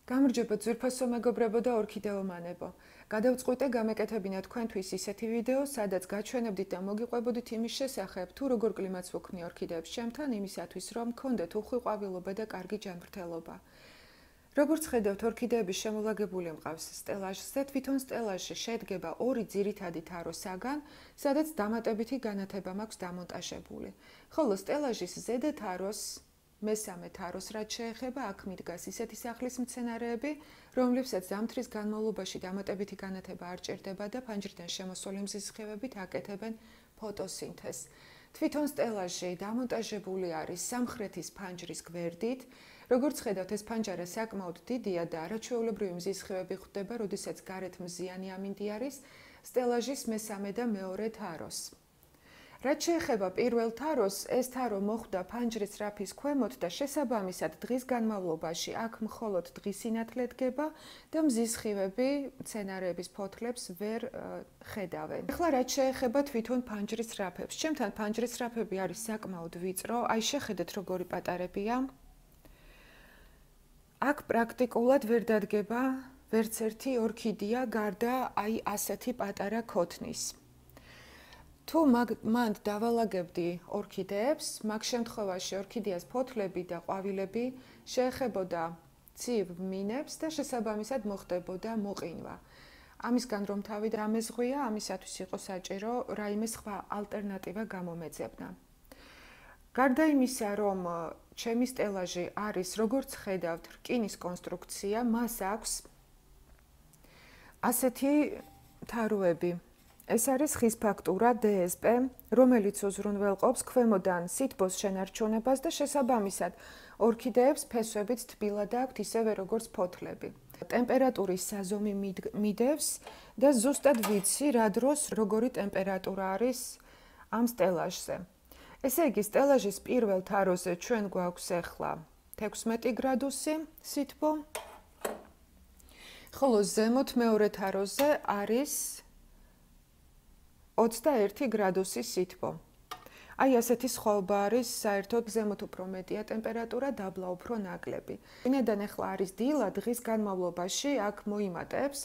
გამარჯობა ძვირფასო მეგობრებო და ორქიდეომანებო. გადავწყვიტე გამეკეთებინა თქვენთვის ისეთი ვიდეო, სადაც გაჩვენებდით და მოგიყვებოდით იმის შესახებ, თუ როგორ კლიმატს ვუქმნი ორქიდეებს ჩემთან, იმისათვის რომ გქონდეთ უხვი ყვავილობა და კარგი ჯანმრთელობა. როგორც ხედავთ, ორქიდეების შემოვლაგებული მყავს სტელაჟზე, თვითონ სტელაჟში შედგება ორი ძირითადი თაროსაგან, სადაც დამატებითი განათება მაქვს დამონტაჟებული. ხოლო სტელაჟის ზედა თაროს მესამე თაროს რაც შეეხება, აქ მიდგას ისეთი სახლის მცენარეები, რომლებსაც ზამთრის განმავლობაში დამატებითი განათება არ ჭირდება და ფანჯრიდან შემოსული მზის სხივებით აკეთებენ ფოტოსინთეზს. თვითონ სტელაჟი დამონტაჟებული არის სამხრეთის ფანჯრის გვერდით. როგორც ხედავთ, ეს ფანჯარა საკმაოდ დიდია და არაჩვეულებრივი მზის სხივები ხვდება, როდესაც გარეთ მზიანი ამინდი არის სტელაჟის მესამე და მეორე თაროს. რაც შეეხება პირველ თაროს, ეს თარო მოხვდა ფანჯრის რაფის ქვემოთ და შესაბამისად დღის განმავლობაში აქ მხოლოდ დღის სინათლე დგება და მზის სხივები მცენარეების ფოთლებს ვერ ხედავენ. ახლა რაც შეეხება თვითონ ფანჯრის რაფებს, ჩემთან ფანჯრის რაფები არის საკმაოდ ვიწრო, აი შეხედეთ როგორი პატარებია. აქ პრაქტიკულად ვერ დადგება ვერც ერთი ორქიდეა გარდა აი ასეთი პატარა ქოთნის. თუ მანდ დავალაგებდი ორქიდეებს, მაგ შემთხვევაში ორქიდეას ფოთლები და ყვავილები შეეხებოდა ცივ მინებს და შესაბამისად მოხდებოდა მოყინვა. ამისგან რომ თავი დამეზღვია, ამისათვის იყო საჭირო რაიმე სხვა ალტერნატივა გამომეძებნა. გარდა იმისა, რომ ჩემი სტელაჟი არის, როგორც ხედავთ, რკინის კონსტრუქცია, მას აქვს ასეთი თაროები. ეს არის ხის ფაქტურა DSP, რომელიც უზრუნველყოფს ქვემოდან სითბოს შენარჩუნებას და შესაბამისად ორქიდეებს ფესვებით თბილად აქვთ ისევე როგორც ფოთლები. ტემპერატურის საზომი მიდევს და ზუსტად ვიცი რა დროს როგორი ტემპერატურა არის ამ სტელაჟზე. ესე იგი, სტელაჟის პირველ თაროზე ჩვენ გვაქვს ახლა 16 გრადუსი სითბო, ხოლო ზემოთ მეორე თაროზე არის 21 გრადუსი სითბო. აი ასეთი სხვაობა არის, საერთოდ ზემოთ უფრო მეტია ტემპერატურა, დაბლა უფრო ნაკლები. ვინაიდან ახლა არის დილა, დღის განმავლობაში აქ მოიმატებს,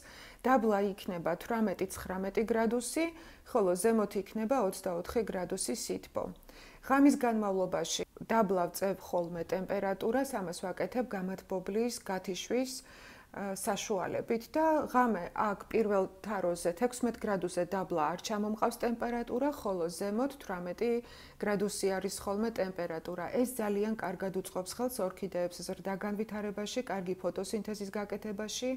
დაბლა იქნება 18-19 გრადუსი, ხოლო ზემოთ იქნება 24 გრადუსი სითბო. ღამის განმავლობაში დაბლა ვწევ ხოლმე ტემპერატურას, ამას ვაკეთებ გამათბობლის, გათიშვის საშუალებით და ღამე აქ პირველ თაროზე 16 გრადუსზე დაბლა არ ჩამომყავს ტემპერატურა, ხოლო ზემოთ 18 გრადუსი არის ხოლმე ტემპერატურა. ეს ძალიან კარგად უწყობს ხელს ორქიდეებს ზრდა განვითარებაში, კარგი ფოტოსინთეზის გაკეთებაში.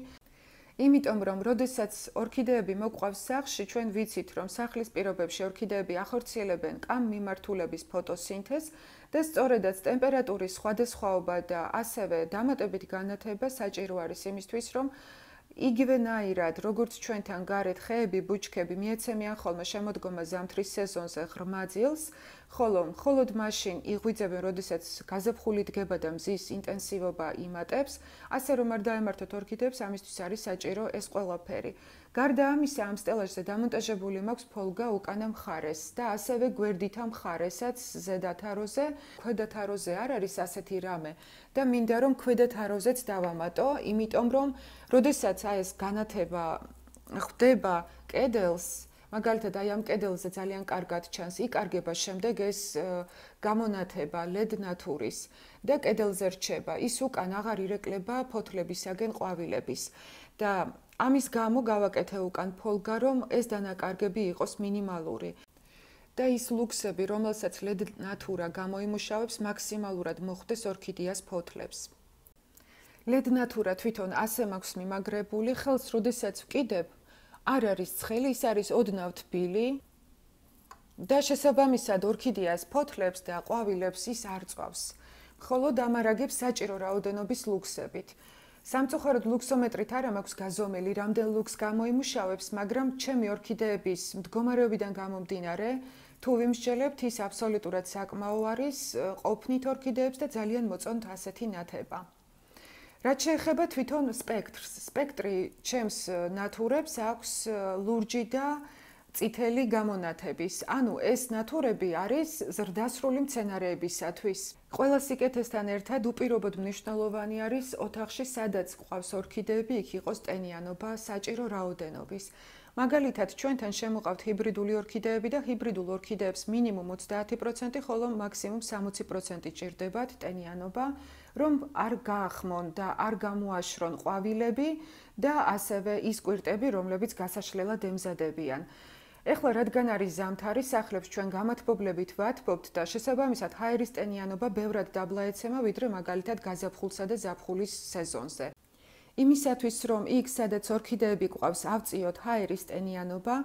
იმიტომ რომ როდესაც ორქიდეები მოყვავს სახლში, ჩვენ ვიცით, რომ სახლის პირობებში ორქიდეები ახორციელებენ კამ მიმართულების ფოტოსინთეზს და სწორედაც ტემპერატურის სხვადასხვაობა და ასევე დამატებითი განათება საჭირო არის იმისთვის, რომ იგივენაირად, როგორც ჩვენთან გარეთ ხეები, ბუჩქები მიეცემიან ხოლმე შემოდგომა ზამთრის სეზონზე ღრმა ძილს, ხოლო მხოლოდ მაშინ იღვიძებენ, როდესაც გაზაფხული დგება და მზის ინტენსივობა იმატებს, ასე რომ არ დაემართოთ ორქიდეებს, ამისთვის არის საჭირო ეს ყველაფერი. გარდა ამისა, ამ სტელაჟზე დამონტაჟებული მაქვს ფოლგა უკანა მხარეს და ასევე გვერდითა მხარესაც ზედა თაროზე, ქვედა თაროზე არ არის ასეთი რამე და მინდა რომ ქვედა თაროზეც დავამატო, იმიტომ რომ როდესაც აი ეს განათება ხდება კედელს, მაგალითად აი ამ კედელზე ძალიან კარგად ჩანს, იკარგება შემდეგ ეს გამონათება LED ნატურის და კედელზე რჩება. ის უკან აღარ ირეკლება ფოთლებისაგენ ყვავილების და ამის გამო გავაკეთე უკან ფოლგა, რომ ეს დანაკარგები იყოს მინიმალური. და ის ლუქსები, რომელსაც LED ნატურა გამოიმუშავებს, მაქსიმალურად მოხვდეს ორქიდეას ფოთლებს. LED ნატურა თვითონ ასე მაქვს მიმაგრებული, ხელს როდესაც ვკიდებ, არ არის ცხელი, ის არის ოდნავ თბილი და შესაბამისად ორქიდეას ფოთლებს და ყვავილებს ის არ წვავს. მხოლოდ ამარაგებს საჭირო რაოდენობის ლუქსებით. სამწუხაროდ ლუქსომეტრით არა მაქვს გაზომელი, რამდენ ლუქს გამოიმუშავებს, მაგრამ ჩემი ორქიდეების მდგომარეობიდან გამომდინარე, თუ ვიმსჯელებთ, ის აბსოლუტურად საკმაო არის ყოფნით ორქიდეებს და ძალიან მოწონთ ასეთი ნათება. რაც შეეხება თვითონ სპექტრს, სპექტრი ჩემს ნატურებს აქვს ლურჯი და წითელი გამონათების. ანუ ეს ნატურები არის ზრდასრული მცენარეებისათვის. ყველა სიკეთესთან ერთად უპირობოდ მნიშვნელოვანი არის ოთახში, სადაც ყავს ორქიდეები, იქ იყოს ტენიანობა საჭირო რაოდენობის. მაგალითად, ჩვენთან შემოყავთ ჰიბრიდული ორქიდეები და ჰიბრიდულ ორქიდეებს მინიმუმ 30%, ხოლო მაქსიმუმ 60% ჭირდებათ ტენიანობა, რომ არ გაახმონ და არ გამოაშრონ ყვავილები და ასევე ის კვირტები, რომლებიც გასაშლელად ემზადებიან. ეხლა რადგან არის ზამთარი, სახლებს ჩვენ გამათბობლებით ვათბობთ და შესაბამისად ჰაერის ტენიანობა ბევრად დაბლა ეცემა, ვიდრე მაგალითად გაზაფხულსა და ზაფხულის სეზონზე. იმისათვის, რომ იქ, სადაც ორქიდეები ყავს, ავწიოთ ჰაერის ტენიანობა,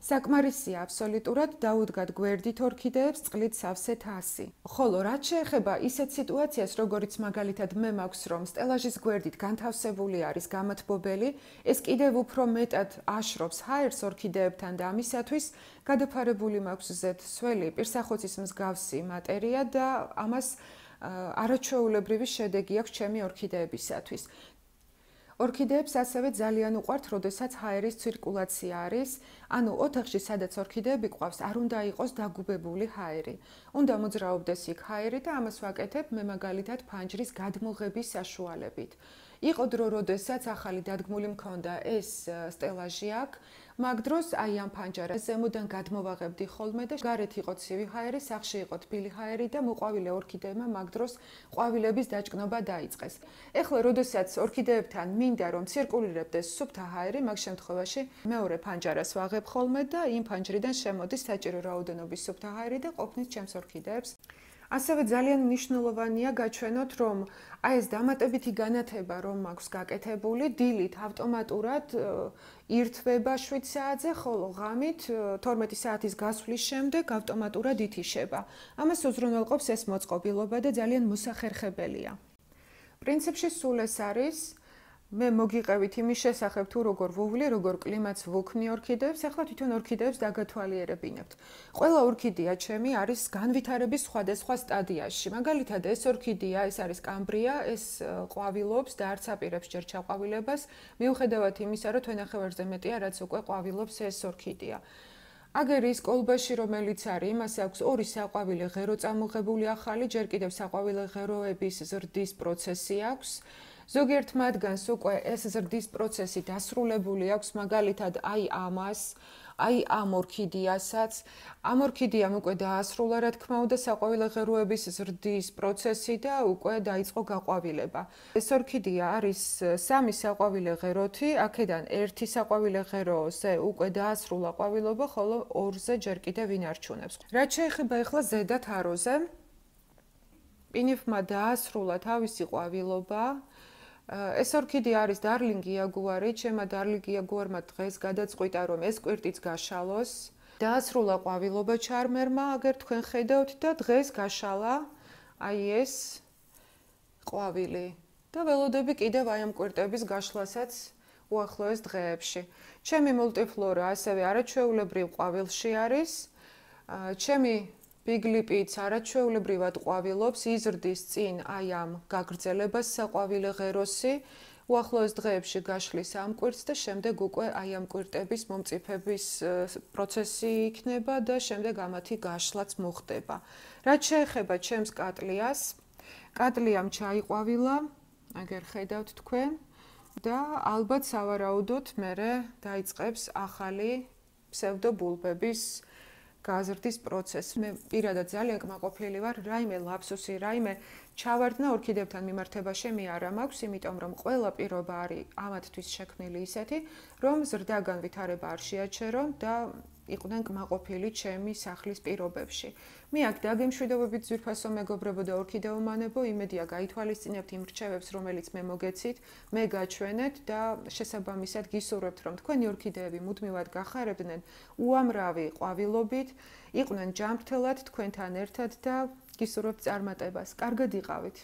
საკმარისია აბსოლუტურად დაუდგათ გვერდით ორქიდეებს წყლით სავსე 100. ხოლო რაც შეეხება ისეთ სიტუაციას, როგორიც მაგალითად მე მაქვს, რომ სტელაჟის გვერდით განთავსებული არის გამათბობელი, ეს კიდევ უფრო მეტად აშრობს ჰაერს ორქიდეებთან და ამისათვის გადაფარებული მაქვს ზედ სველი პირსახოცის მსგავსი მატერია და ამას არაჩვეულებრივი შედეგი აქვს ჩემი ორქიდეებისათვის. ორქიდეებს ასევე ძალიან უყვართ, როდესაც ჰაერის ცირკულაცია არის, ანუ ოთახში, სადაც ორქიდეები ყავს, არ უნდა იყოს დაგუბებული ჰაერი. უნდა მოძრაობდეს იქ ჰაერი და ამას ვაკეთებ მე მაგალითად ფანჯრის გადმოღების საშუალებით. იყო დრო, როდესაც ახალი დადგმული მქონდა ეს სტელაჟი აქ, მაგ დროს აი ამ ფანჯარას ზემოდან გადმოვაღებდი ხოლმე და გარეთ იყო ცივი ჰაერი, სახლში იყო თბილი ჰაერი და მოყვავილე ორქიდეებმა მაგ დროს ყვავილების დაჭკნობა დაიწყეს. ეხლა, როდესაც ორქიდეებთან მინდა რომ ცირკულირებდეს სუფთა ჰაერი, მაგ შემთხვევაში მეორე ფანჯარას ვაღებ ხოლმე და იმ ფანჯრიდან შემოდის საჭირო რაოდენობის სუფთა ჰაერი და ყოფნის ჩემს ორქიდეებს. ასევე ძალიან მნიშვნელოვანია გაჩვენოთ, რომ აი ეს დამატებითი განათება, რომ მაქვს გაკეთებული, დილით ავტომატურად ირთვება 7 საათზე, ხოლო ღამით 12 საათის გასვლის შემდეგ ავტომატურად ითიშება. ამას უზრუნველყოფს ეს მოწყობილობა და ძალიან მოსახერხებელია. პრინციპში სულ ეს არის. მე მოგიყევით იმის შესახებ, თუ როგორ ვუვლი, როგორ კლიმატს ვუქმნი ორქიდეებს, ახლა თვითონ ორქიდეებს დაგათვალიერებინებთ. ყველა ორქიდეა ჩემი არის განვითარების სხვადასხვა სტადიაში. მაგალითად, ეს ორქიდეა, ეს არის კამბრია, ეს ყვავილობს და არც აპირებს ჯერ ჩაყვავილებას, მიუხედავად იმისა, რომ თვენახევარზე მეტია, რაც უკვე ყვავილობს ეს ორქიდეა. აგერის კოლბაში, რომელიც არის, იმას აქვს ორი საყვავილე ღერო წამოღებული ახალი, ჯერ კიდევ საყვავილე ღეროების ზრდის პროცესი აქვს. ზოგიერთ მათგანს უკვე ეს ზრდის პროცესი დასრულებული აქვს, მაგალითად აი ამას, აი ამ ორქიდეასაც. ამ ორქიდეამ უკვე დაასრულა, რა თქმა უნდა, საყვავილე ღეროების ზრდის პროცესი და უკვე დაიწყო გაყვავილება. ეს ორქიდეა არის 3 საყვავილე ღეროთი, აქედან 1 საყვავილე ღეროზე უკვე დაასრულა ყვავილობა, ხოლო 2-ზე ჯერ კიდევ ინარჩუნებს. რაც შეეხება ახლა ზედა თაროზე, პინიფმა დაასრულა თავისი ყვავილობა. ეს ორქიდეა არის დარლინგი იაგუარი, ჩემმა დარლინგი იაგუარმა დღეს გადაწყვიტა, რომ ეს კვირტიც გაშალოს. დაასრულა ყვავილობა ჩარმერმა, აგერ თქვენ ხედავთ და დღეს გაშალა აი ეს ყვავილი. და ველოდები კიდევ აი ამ კვირტების გაშლასაც უახლოეს დღეებში. ჩემი მულტიფლორა ასევე არაჩვეულებრივ ყვავილში არის. ჩემი ბიგლიპიც არაჩვეულებრივად ყვავილობს, იზრდის წინ აი ამ გაგრძელებას საყვავილე ღეროსი, უახლოეს დღეებში გაშლის ამ კვირტს და შემდეგ უკვე აი ამ კვირტების მომწიფების პროცესი იქნება და შემდეგ ამათი გაშლაც მოხდება. რაც შეეხება ჩემს კატლიას, კატლიამ ჩაიყვავილა, აგერ ხედავთ თქვენ და ალბათ სავარაუდოდ მერე დაიწყებს ახალი ფსევდობულბების გაზრდის პროცესი. მე პირადად ძალიან კმაყოფილი ვარ, რაიმე ლაფსუსი, რაიმე ჩავარდნა ორქიდეებთან მიმართებაში მე არა მაქვს, იმიტომ რომ ყველა პირობა არის ამათთვის შექმნილი ისეთი, რომ ზრდა განვითარება არ შეაჩერონ და იყვნენ კმაყოფილი ჩემი სახლის პირობებში. მე აქ დაგემშვიდობებით ძვირფასო მეგობრებო და ორქიდეომანებო, იმედია გაითვალისწინებთ იმ რჩევებს, რომელიც მე მოგეცით, მე გაჩვენეთ და შესაბამისად გისურვებთ, რომ თქვენი ორქიდეები მუდმივად გახარებდნენ უამრავი ყვავილობით, იყვნენ ჯანმრთელად თქვენთან ერთად და გისურვებთ წარმატებას. კარგად იყავით!